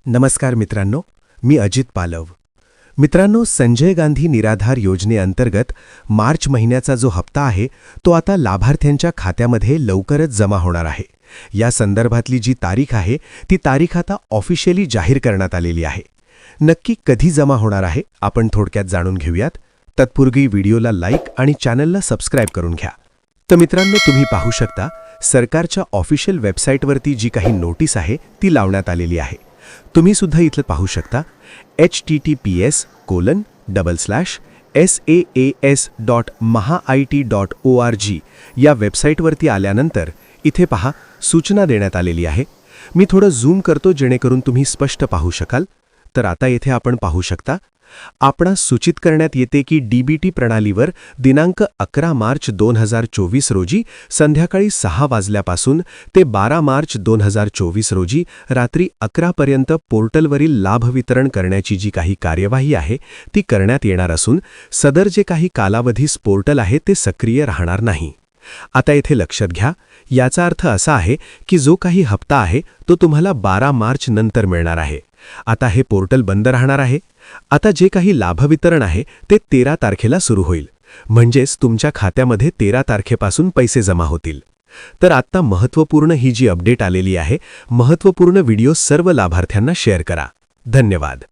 नमस्कार मित्रांनो, मी अजित पालव. मित्रांनो, संजय गांधी निराधार योजनेअंतर्गत मार्च महिन्याचा जो हप्ता आहे तो आता लाभार्थ्यांच्या खात्यामध्ये लवकरच जमा होणार आहे. या संदर्भातली जी तारीख आहे ती तारीख आता ऑफिशियली जाहीर करण्यात आलेली आहे. नक्की कधी जमा होणार आहे आपण थोडक्यात जाणून घेऊयात. तत्पूर्वी व्हिडिओला लाईक आणि चॅनलला सबस्क्राईब करून घ्या. तर मित्रांनो, तुम्ही पाहू शकता सरकारच्या ऑफिशियल वेबसाईटवरती जी काही नोटीस आहे ती लावण्यात आलेली आहे. तुम्ही सुद्धा इथलं पाहू शकता https://saas.mahait.org या वेबसाईटवरती आल्यानंतर इथे पहा सूचना देण्यात आलेली आहे. मी थोडं झूम करतो जेणेकरून तुम्ही स्पष्ट पाहू शकाल. तर आता येथे आपण पाहू शकता आपणास सूचित करण्यात येते की डीबीटी प्रणालीवर दिनांक 11 मार्च 2024 रोजी संध्याकाळी 6 वाजल्यापासून ते 12 मार्च 2024 रोजी रात्री 11 पर्यंत पोर्टलवरील लाभ वितरण करण्याची जी काही कार्यवाही आहे ती करण्यात येणार असून सदर जे काही कालावधीस पोर्टल आहे ते सक्रिय राहणार नाही. आता येथे लक्षात घ्या, याचा अर्थ असा आहे की जो काही हप्ता आहे तो तुम्हाला 12 मार्च नंतर मिळणार आहे. आता हे पोर्टल बंद राहणार आहे. आता जे काही लाभवितरण आहे ते 13 तारखेला सुरू होईल, म्हणजेच तुमच्या खात्यामध्ये 13 तारखेपासून पैसे जमा होतील. तर आत्ता महत्त्वपूर्ण ही जी अपडेट आलेली आहे, महत्त्वपूर्ण व्हिडिओ सर्व लाभार्थ्यांना शेअर करा. धन्यवाद.